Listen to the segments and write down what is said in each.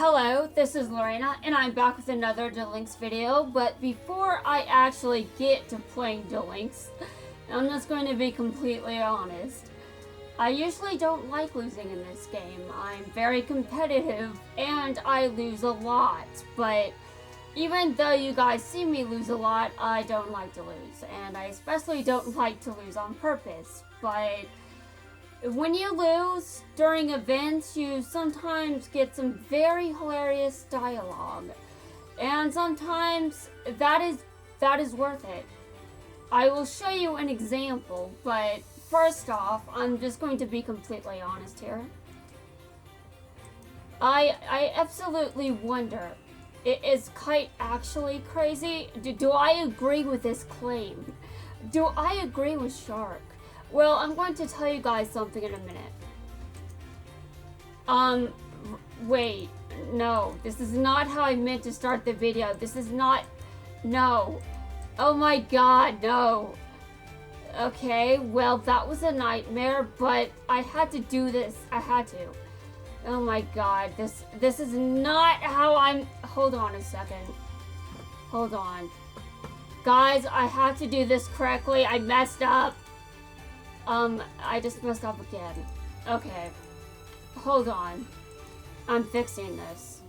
Hello, this is Lorena, and I'm back with another Duel Links video, but before I actually get to playing Duel Links, I'm just going to be completely honest. I usually don't like losing in this game. I'm very competitive, and I lose a lot, but even though you guys see me lose a lot, I don't like to lose, and I especially don't like to lose on purpose, but when you lose during events, you sometimes get some very hilarious dialogue, and sometimes that is worth it. I will show you an example, but first off, I'm just going to be completely honest here. I absolutely wonder, is Kite actually crazy? Do I agree with this claim? Do I agree with Shark? Well, I'm going to tell you guys something in a minute. Wait, no, this is not how I meant to start the video. This is not, no. Oh my god, no. Okay, well, that was a nightmare, but I had to do this. I had to. Oh my god, this is not how I'm, hold on a second. Hold on. Guys, I have to do this correctly. I messed up. I just messed up again. Okay. Hold on. I'm fixing this.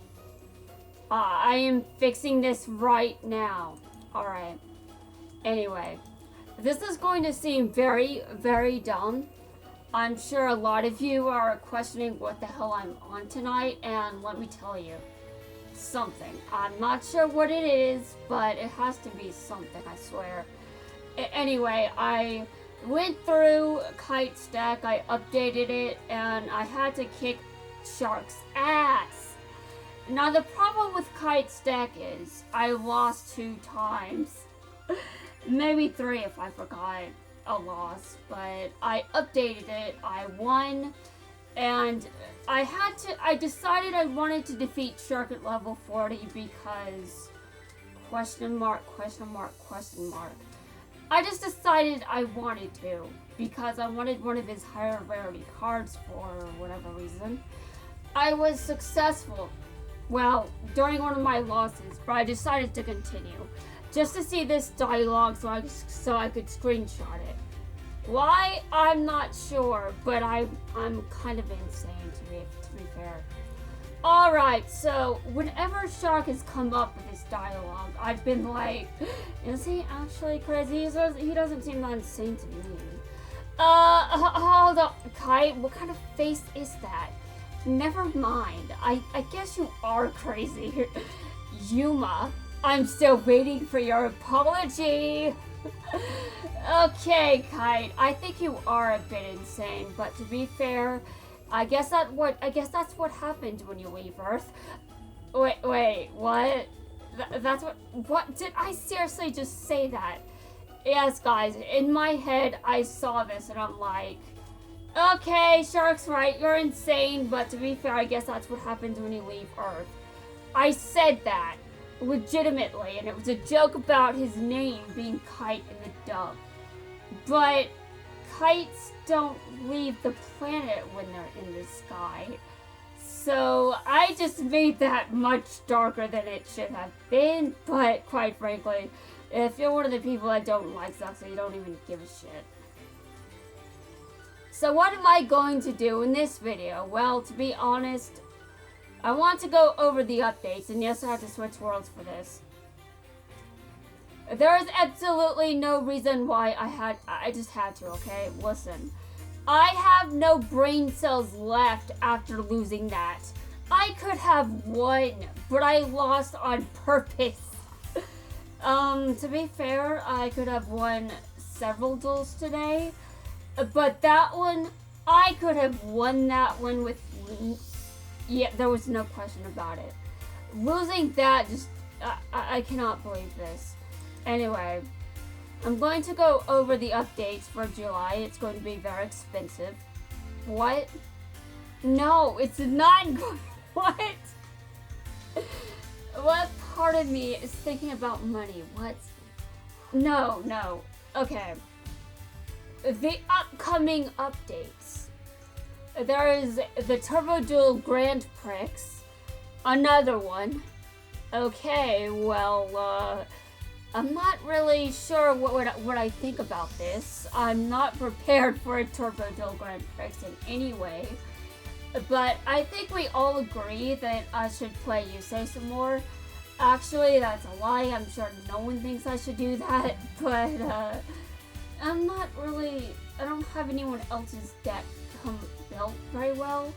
I am fixing this right now. Alright. Anyway. This is going to seem very, very dumb. I'm sure a lot of you are questioning what the hell I'm on tonight, and let me tell you. Something. I'm not sure what it is, but it has to be something, I swear. Anyway, I went through Kite Stack, I updated it, and I had to kick Shark's ass. Now the problem with Kite Stack is I lost 2 times. Maybe 3 if I forgot a loss, but I updated it, I won, and I decided I wanted to defeat Shark at level 40 because question mark. I just decided I wanted to, because I wanted one of his higher rarity cards for whatever reason. I was successful, well, during one of my losses, but I decided to continue, just to see this dialogue so I could screenshot it. Why? I'm not sure, but I'm kind of insane to be fair. Alright, so whenever Shark has come up with this dialogue, I've been like, is he actually crazy? He doesn't seem that insane to me. Hold on, Kite, what kind of face is that? Never mind, I guess you are crazy. Yuma, I'm still waiting for your apology. Okay, Kite, I think you are a bit insane, but to be fair, I guess that's what happened when you leave Earth. Wait, what? That's what did I seriously just say that? Yes, guys, in my head, I saw this and I'm like, okay, Shark's right, you're insane, but to be fair, I guess that's what happens when you leave Earth. I said that, legitimately, and it was a joke about his name being Kite in the dub. But kites don't leave the planet when they're in the sky. So I just made that much darker than it should have been, but quite frankly, if you're one of the people that don't like Zexal, you don't even give a shit. So what am I going to do in this video? Well, to be honest, I want to go over the updates, and yes, I have to switch worlds for this. There is absolutely no reason why I just had to, okay? Listen. I have no brain cells left after losing that. I could have won, but I lost on purpose. To be fair, I could have won several duels today, but that one, I could have won that one with, yeah, there was no question about it. Losing that, just, I cannot believe this. Anyway, I'm going to go over the updates for July. It's going to be very expensive. What? No, it's not going. What? What part of me is thinking about money? What? No. Okay. The upcoming updates. There is the Turbo Duel Grand Prix. Another one. Okay, well, I'm not really sure what I think about this. I'm not prepared for a Turbo Dual Grand Prix in any way. But I think we all agree that I should play Yusei some more. Actually, that's a lie. I'm sure no one thinks I should do that. But, I'm not really... I don't have anyone else's deck built very well.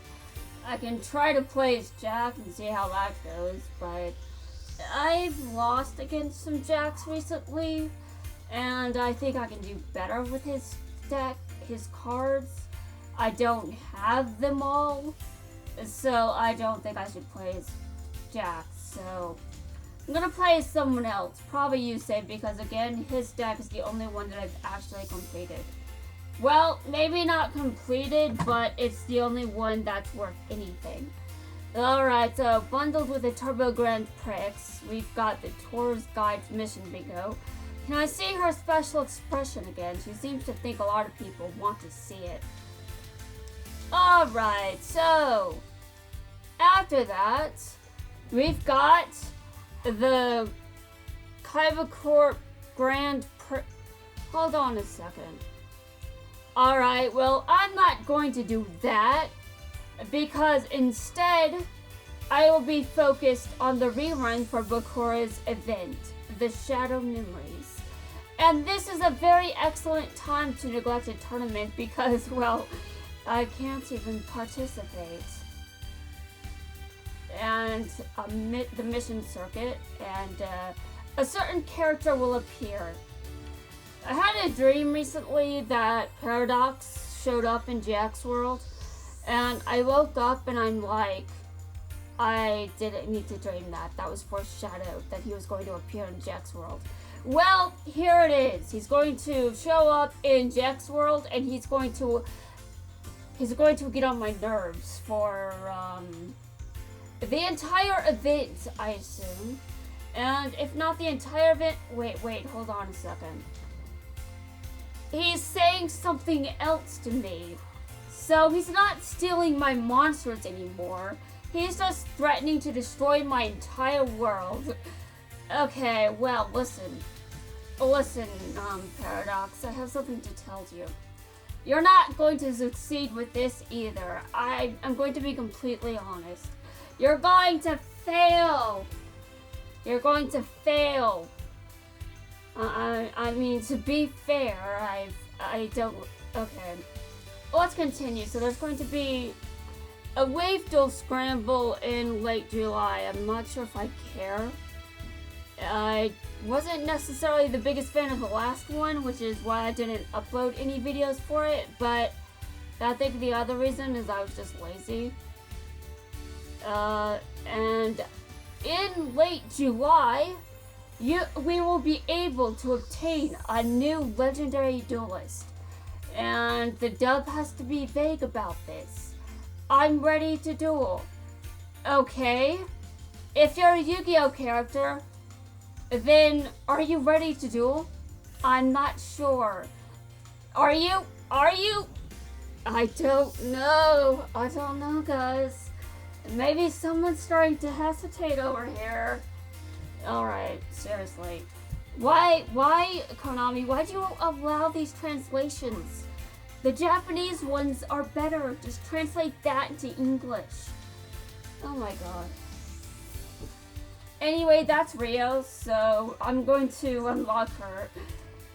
I can try to play as Jack and see how that goes, but... I've lost against some Jacks recently, and I think I can do better with his deck, his cards. I don't have them all, so I don't think I should play as Jack. So I'm gonna play as someone else, probably Yusei, because again, his deck is the only one that I've actually completed. Well, maybe not completed, but it's the only one that's worth anything. Alright, so bundled with the Turbo Grand Prix, we've got the Tour's Guide's Mission Bingo. Can I see her special expression again? She seems to think a lot of people want to see it. Alright, so after that, we've got the Kite Grand Prix. Hold on a second. Alright, well, I'm not going to do that, because instead, I will be focused on the rerun for Bakura's event, The Shadow Memories. And this is a very excellent time to neglect a tournament because, well, I can't even participate. And the mission circuit, and a certain character will appear. I had a dream recently that Paradox showed up in Jack's world. And I woke up and I'm like, I didn't need to dream that. That was foreshadowed that he was going to appear in Jack's world. Well, here it is. He's going to show up in Jack's world and he's going to get on my nerves for the entire event, I assume. And if not the entire event, wait, hold on a second. He's saying something else to me. So he's not stealing my monsters anymore. He's just threatening to destroy my entire world. Okay, well, listen, Paradox, I have something to tell you. You're not going to succeed with this either. I'm going to be completely honest. You're going to fail. You're going to fail. I mean, to be fair, I don't, okay. Let's continue. So there's going to be a wave duel scramble in late July. I'm not sure if I care. I wasn't necessarily the biggest fan of the last one, which is why I didn't upload any videos for it, but I think the other reason is I was just lazy. And in late July, we will be able to obtain a new legendary duelist. And the dub has to be vague about this. I'm ready to duel. Okay. If you're a Yu-Gi-Oh character, then are you ready to duel? I'm not sure. Are you? I don't know. I don't know, guys. Maybe someone's starting to hesitate over here. Alright, seriously. Why, Konami, why do you allow these translations? The Japanese ones are better. Just translate that into English. Oh my god. Anyway, that's Rio, so I'm going to unlock her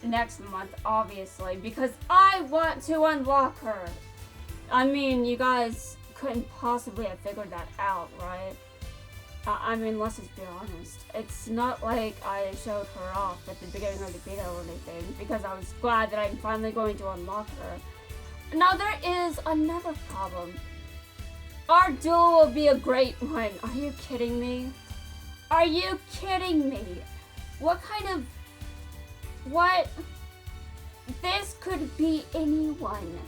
next month, obviously, because I want to unlock her. I mean, you guys couldn't possibly have figured that out, right? I mean, let's just be honest. It's not like I showed her off at the beginning of the video or anything, because I was glad that I'm finally going to unlock her. Now, there is another problem. Our duel will be a great one. Are you kidding me? Are you kidding me? What? This could be anyone.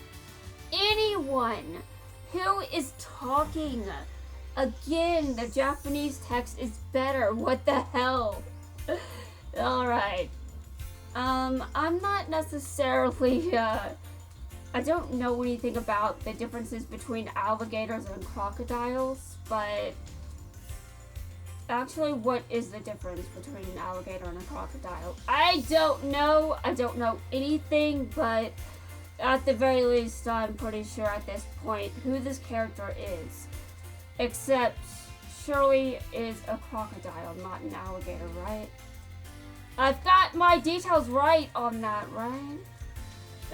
Anyone. Who is talking? Again, the Japanese text is better. What the hell? Alright. I'm not necessarily, I don't know anything about the differences between alligators and crocodiles, but Actually, what is the difference between an alligator and a crocodile? I don't know. I don't know anything, but at the very least, I'm pretty sure at this point who this character is. Except, surely is a crocodile, not an alligator, right? I've got my details right on that, right?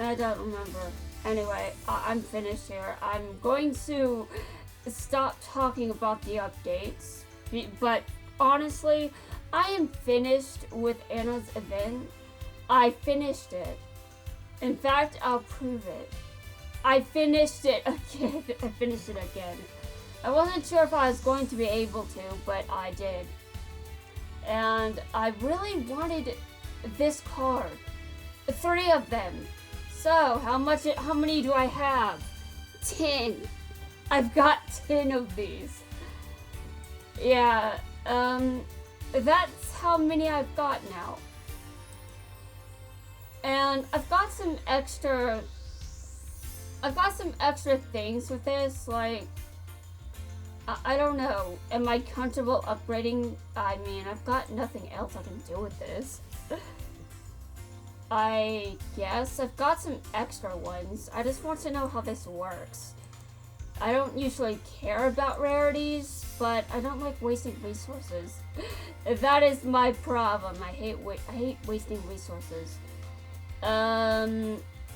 I don't remember. Anyway, I'm finished here. I'm going to stop talking about the updates. But honestly, I am finished with Anna's event. I finished it. In fact, I'll prove it. I finished it again. I finished it again. I wasn't sure if I was going to be able to, but I did. And I really wanted this card. 3 of them. So, how many do I have? 10. I've got 10 of these. Yeah, that's how many I've got now. And I've got some extra things with this, like, I don't know, am I comfortable upgrading? I mean, I've got nothing else I can do with this. I guess I've got some extra ones. I just want to know how this works. I don't usually care about rarities, but I don't like wasting resources. That is my problem. I hate wasting resources.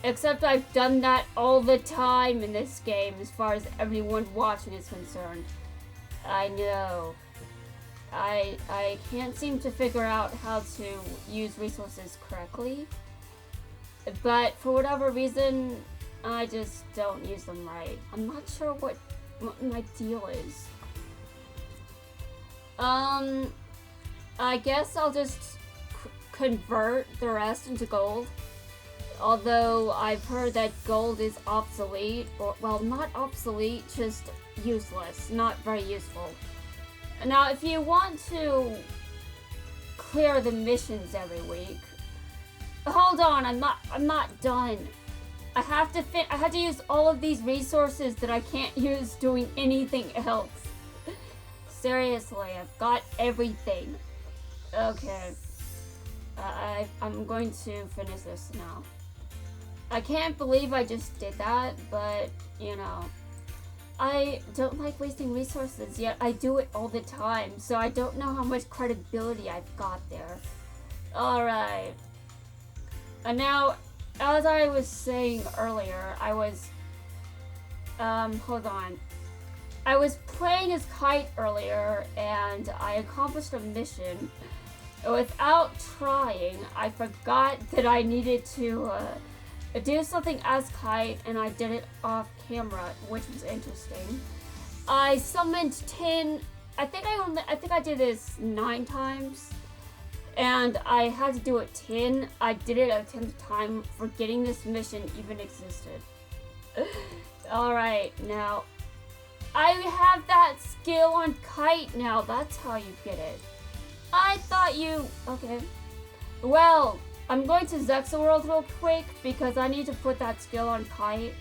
Except I've done that all the time in this game as far as everyone watching is concerned. I know. I can't seem to figure out how to use resources correctly. But for whatever reason, I just don't use them right. I'm not sure what my deal is. I guess I'll just convert the rest into gold. Although I've heard that gold is obsolete, or, well, not obsolete, just useless, not very useful. Now, if you want to clear the missions every week, hold on, I'm not done. I have to use all of these resources that I can't use doing anything else. Seriously, I've got everything. Okay. I'm going to finish this now. I can't believe I just did that, but, you know, I don't like wasting resources, yet I do it all the time, so I don't know how much credibility I've got there. Alright. And now, as I was saying earlier, I was, hold on. I was playing as Kite earlier, and I accomplished a mission. Without trying, I forgot that I needed to, do something as Kite, and I did it off camera, which was interesting. I summoned 10, I think I did this 9 times, and I had to do it 10. I did it a 10th time, forgetting this mission even existed. Alright, now, I have that skill on Kite now, that's how you get it. I thought you, okay. Well, I'm going to Zexal World real quick because I need to put that skill on Kite.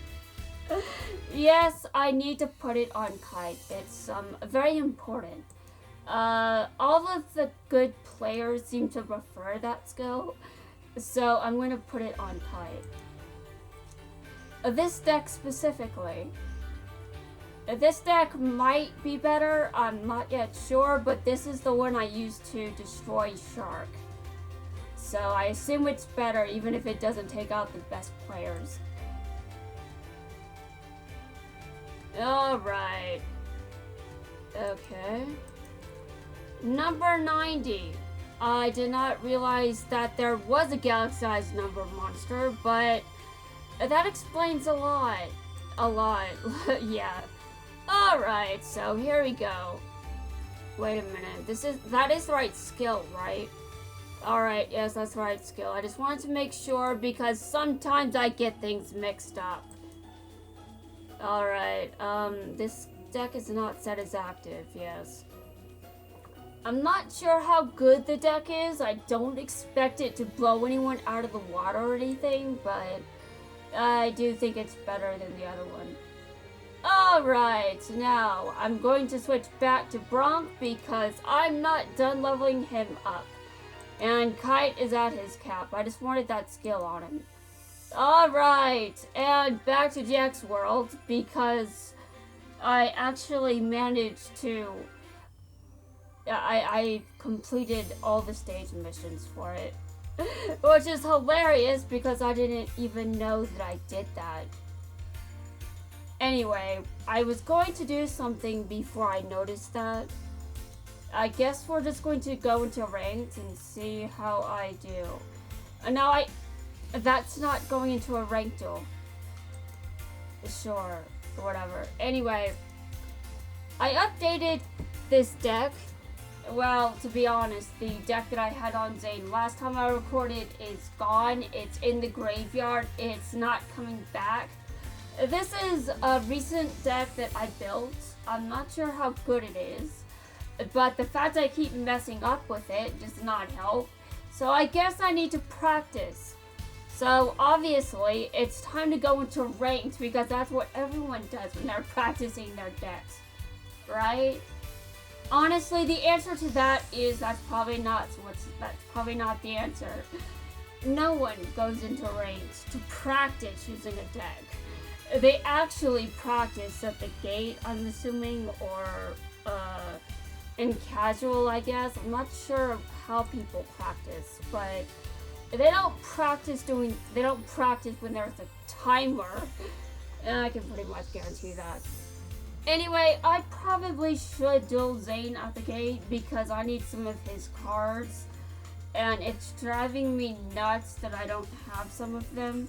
Yes, I need to put it on Kite. It's very important. All of the good players seem to prefer that skill, so I'm going to put it on Kite. This deck specifically. This deck might be better, I'm not yet sure, but this is the one I used to destroy Shark. So I assume it's better even if it doesn't take out the best players. Alright. Okay. Number 90. I did not realize that there was a galaxy-sized number monster, but that explains a lot. A lot. Yeah. Alright, so here we go. Wait a minute. That is the right skill, right? Alright, yes, that's the right skill. I just wanted to make sure because sometimes I get things mixed up. Alright, this deck is not set as active, yes. I'm not sure how good the deck is. I don't expect it to blow anyone out of the water or anything, but I do think it's better than the other one. Alright, now I'm going to switch back to Bronk because I'm not done leveling him up. And Kite is at his cap. I just wanted that skill on him. Alright, and back to Jack's world because I actually managed to... I completed all the stage missions for it. Which is hilarious because I didn't even know that I did that. Anyway, I was going to do something before I noticed that. I guess we're just going to go into ranked and see how I do. And now that's not going into a ranked duel. Sure, whatever. Anyway, I updated this deck. Well, to be honest, the deck that I had on Zane last time I recorded is gone. It's in the graveyard. It's not coming back. This is a recent deck that I built. I'm not sure how good it is, but the fact I keep messing up with it does not help. So I guess I need to practice. So obviously, it's time to go into ranked because that's what everyone does when they're practicing their decks, right? Honestly, the answer to that is that's probably not the answer. No one goes into ranked to practice using a deck. They actually practice at the gate, I'm assuming, or in casual, I guess. I'm not sure how people practice, but they don't practice when there's a timer. And I can pretty much guarantee that. Anyway, I probably should duel Zane at the gate because I need some of his cards. And it's driving me nuts that I don't have some of them.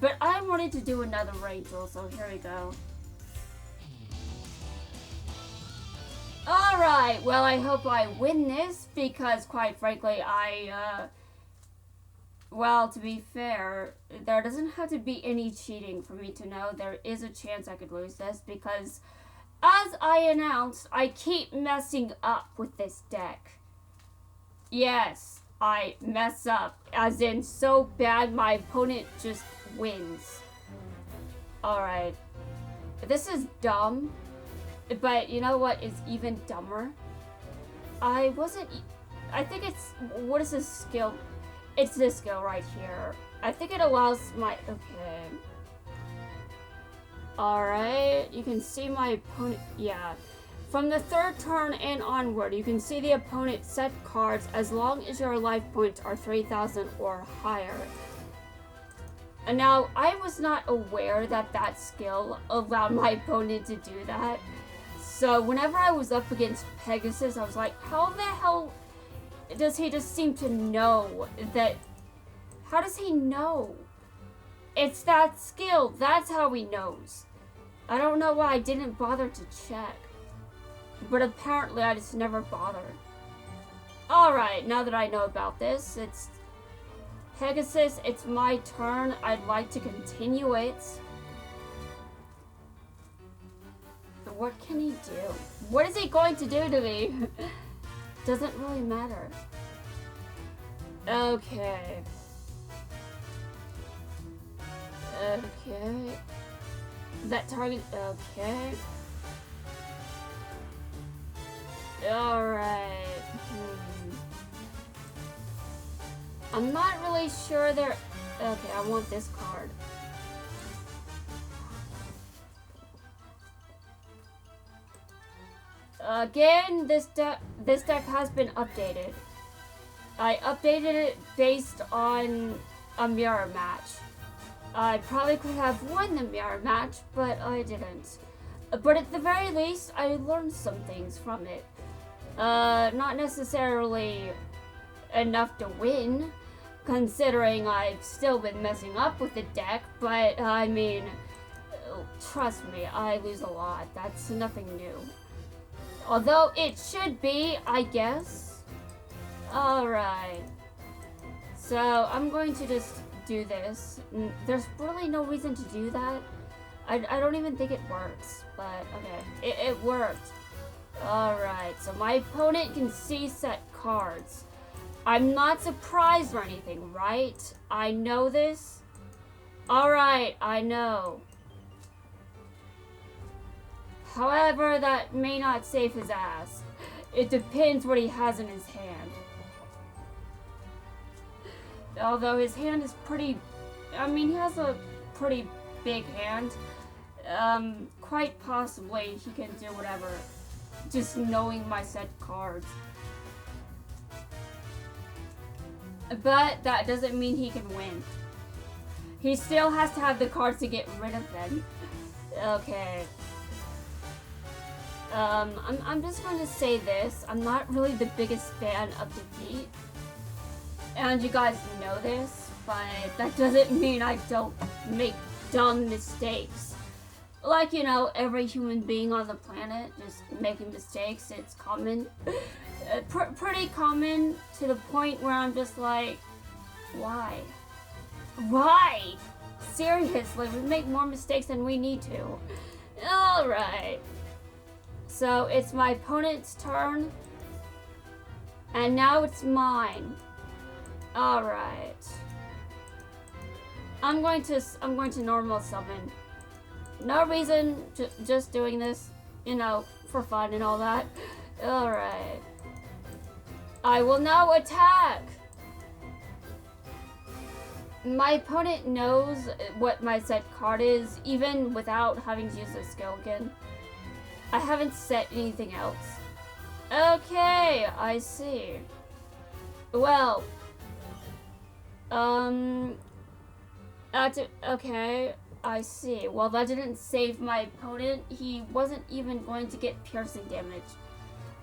But I wanted to do another raid duel, so here we go. Alright, well I hope I win this because quite frankly well, to be fair, there doesn't have to be any cheating for me to know there is a chance I could lose this because as I announced, I keep messing up with this deck. Yes, I mess up, as in so bad my opponent just wins. Alright. This is dumb, but you know what is even dumber? I think it's, what is this skill? It's this skill right here. I think it allows my, okay. Alright, you can see my opponent, yeah. From the third turn and onward, you can see the opponent set cards as long as your life points are 3,000 or higher. And now, I was not aware that that skill allowed my opponent to do that. So whenever I was up against Pegasus, I was like, how the hell does he just seem to know that? How does he know? It's that skill. That's how he knows. I don't know why I didn't bother to check. But apparently I just never bothered. Alright, now that I know about this, it's Pegasus, it's my turn. I'd like to continue it. What can he do? What is he going to do to me? Doesn't really matter. Okay. Okay. That target, okay. Alright. I'm not really sure there. Okay, I want this card. Again, this deck has been updated. I updated it based on a mirror match. I probably could have won the mirror match, but I didn't. But at the very least, I learned some things from it. Not necessarily enough to win, considering I've still been messing up with the deck, but I mean, trust me, I lose a lot. That's nothing new. Although it should be, I guess. Alright. So, I'm going to just do this. There's really no reason to do that. I don't even think it works, but okay. It worked. Alright, so my opponent can see set cards. I'm not surprised or anything, right? I know this. Alright, I know. However, that may not save his ass. It depends what he has in his hand. Although his hand is pretty... I mean, he has a pretty big hand. Quite possibly he can do whatever. Just knowing my set cards. But that doesn't mean he can win. He still has to have the cards to get rid of them. Okay. I'm just going to say this. I'm not really the biggest fan of defeat. And you guys know this, but that doesn't mean I don't make dumb mistakes. Like, you know, every human being on the planet just making mistakes. It's common. Pretty common to the point where I'm just like, why? Why? Seriously, we make more mistakes than we need to. Alright. So it's my opponent's turn. And now it's mine. Alright. I'm going to normal summon. No reason, just doing this, you know, for fun and all that. Alright. I will now attack! My opponent knows what my set card is, even without having to use a skill again. I haven't set anything else. Okay, I see. Well, okay, I see. Well, that didn't save my opponent. He wasn't even going to get piercing damage.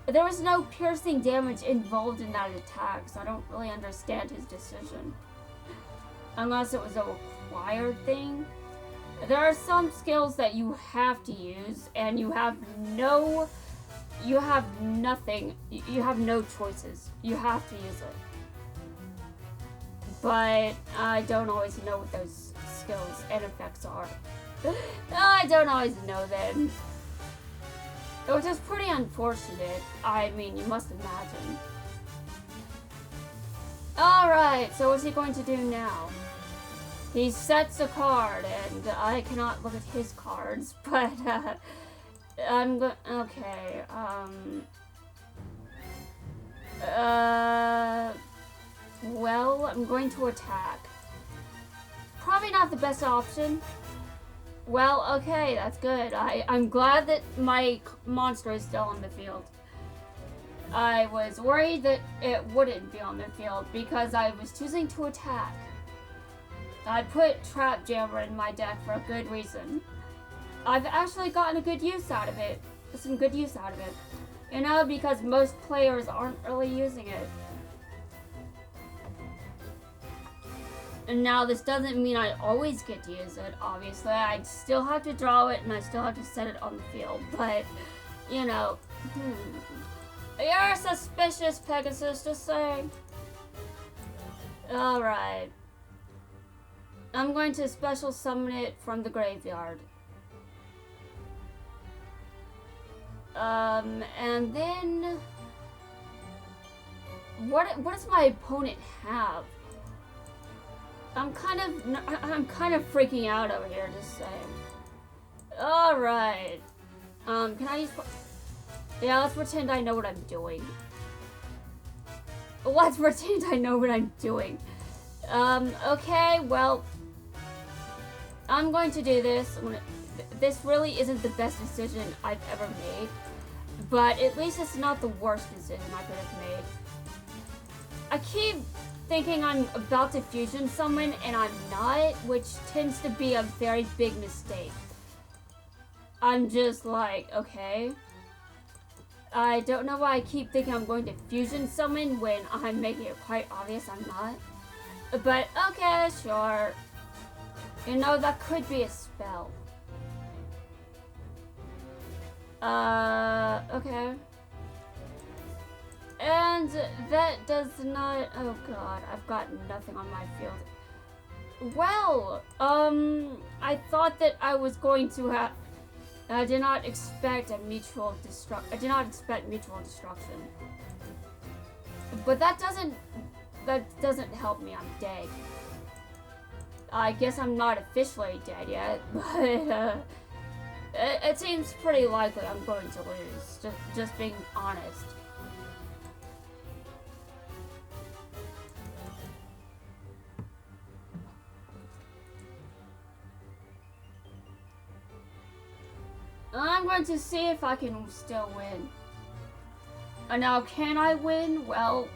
There was no piercing damage involved in that attack, so I don't really understand his decision. Unless it was a required thing. There are some skills that you have to use, and you have no choices. You have to use it. But I don't always know what those skills and effects are. I don't always know them. Which is pretty unfortunate. I mean, you must imagine. Alright, so what's he going to do now? He sets a card, and I cannot look at his cards, but, okay, well, I'm going to attack. Probably not the best option. Well, okay, that's good. I'm glad that my monster is still on the field. I was worried that it wouldn't be on the field because I was choosing to attack. I put Trap Jammer in my deck for a good reason. I've actually gotten a good use out of it. Some good use out of it. You know, because most players aren't really using it. And now this doesn't mean I always get to use it, obviously. I still have to draw it and I still have to set it on the field. But, you know, You're suspicious, Pegasus, just saying. Alright. I'm going to special summon it from the graveyard. And then... What does my opponent have? I'm kind of freaking out over here, just saying. Alright. Can I use... Yeah, let's pretend I know what I'm doing. Let's pretend I know what I'm doing. Okay, well... I'm going to do this. This really isn't the best decision I've ever made. But at least it's not the worst decision I could have made. I keep thinking I'm about to fusion summon and I'm not, which tends to be a very big mistake. I'm just like, okay. I don't know why I keep thinking I'm going to fusion summon when I'm making it quite obvious I'm not. But okay, sure. You know, that could be a spell. Okay. And that does not... Oh god, I've got nothing on my field. Well, I thought that I was going to have... I did not expect mutual destruction. But that doesn't help me. I'm dead. I guess I'm not officially dead yet, but It seems pretty likely I'm going to lose, just being honest. I'm going to see if I can still win. Now, can I win? Well,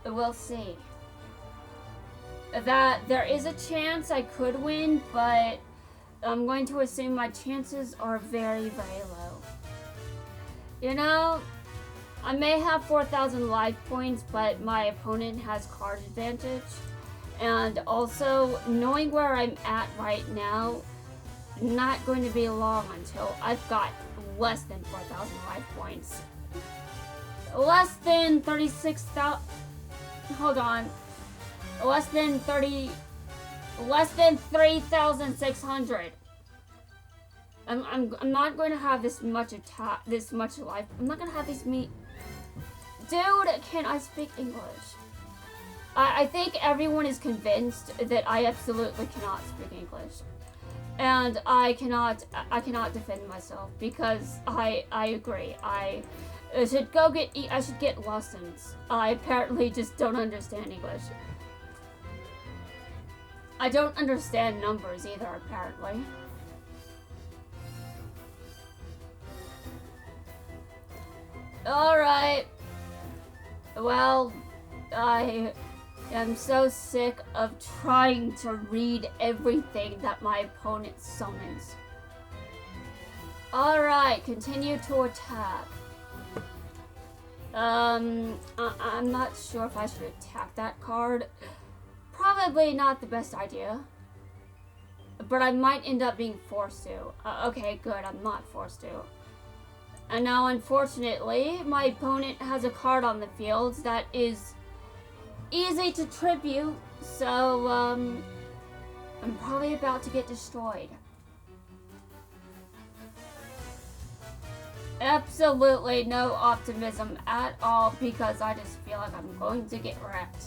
we'll see. That there is a chance I could win, but I'm going to assume my chances are very, very low. You know, I may have 4,000 life points, but my opponent has card advantage. And also, knowing where I'm at right now, not going to be long until I've got less than 4,000 life points. Less than 36,000. Hold on. Less than 3,600. I'm not going to have this much life. I'm not going to have these Dude, can I speak English? I think everyone is convinced that I absolutely cannot speak English. And I cannot defend myself because I agree. I should get lessons. I apparently just don't understand English. I don't understand numbers either, apparently. Alright. Well, I am so sick of trying to read everything that my opponent summons. Alright, continue to attack. I'm not sure if I should attack that card. Probably not the best idea. But I might end up being forced to. Okay, good, I'm not forced to. And now, unfortunately, my opponent has a card on the field that is easy to tribute, so, I'm probably about to get destroyed. Absolutely no optimism at all, because I just feel like I'm going to get wrecked.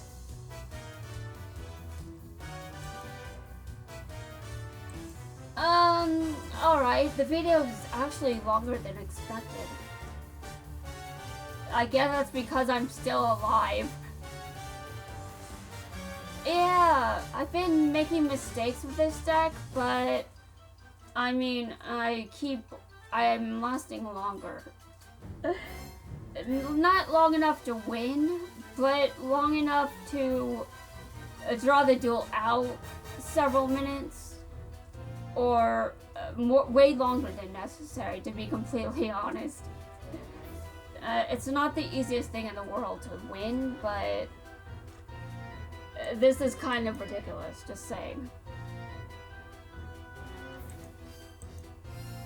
Alright, the video is actually longer than expected. I guess that's because I'm still alive. Yeah, I've been making mistakes with this deck, but I mean, I'm lasting longer. Not long enough to win, but long enough to draw the duel out several minutes. Or way longer than necessary, to be completely honest. It's not the easiest thing in the world to win, but this is kind of ridiculous, just saying.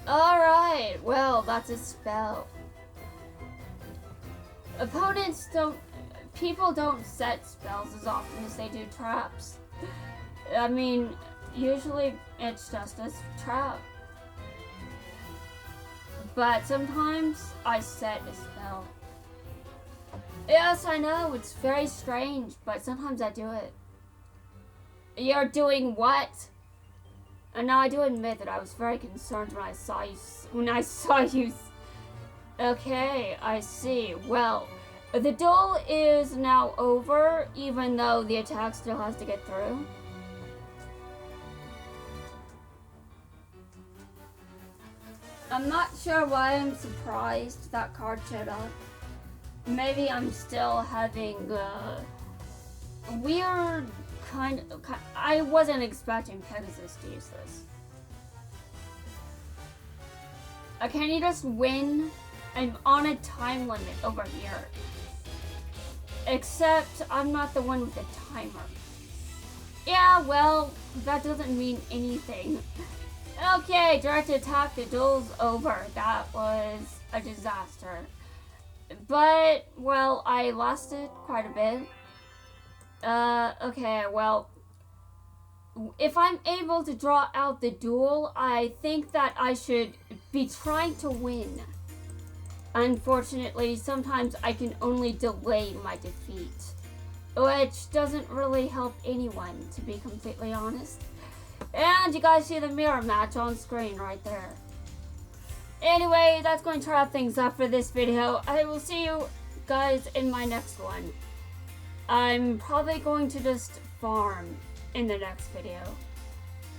Alright, well, that's a spell. People don't set spells as often as they do traps. I mean, usually it's just a trap. But sometimes I set a spell. Yes, I know, it's very strange, but sometimes I do it. You're doing what? And now I do admit that I was very concerned when I saw you. Okay, I see. Well, the duel is now over, even though the attack still has to get through. I'm not sure why I'm surprised that card showed up. Maybe I'm still having weird kind of... I wasn't expecting Pegasus to use this. Can you just win? I'm on a time limit over here. Except I'm not the one with the timer. Yeah, well, that doesn't mean anything. Okay, direct attack, the duel's over. That was a disaster. But, well, I lost it quite a bit. Okay, well, if I'm able to draw out the duel, I think that I should be trying to win. Unfortunately, sometimes I can only delay my defeat, which doesn't really help anyone, to be completely honest. And you guys see the mirror match on screen right there. Anyway, that's going to wrap things up for this video. I will see you guys in my next one. I'm probably going to just farm in the next video.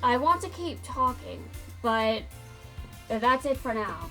I want to keep talking, but that's it for now.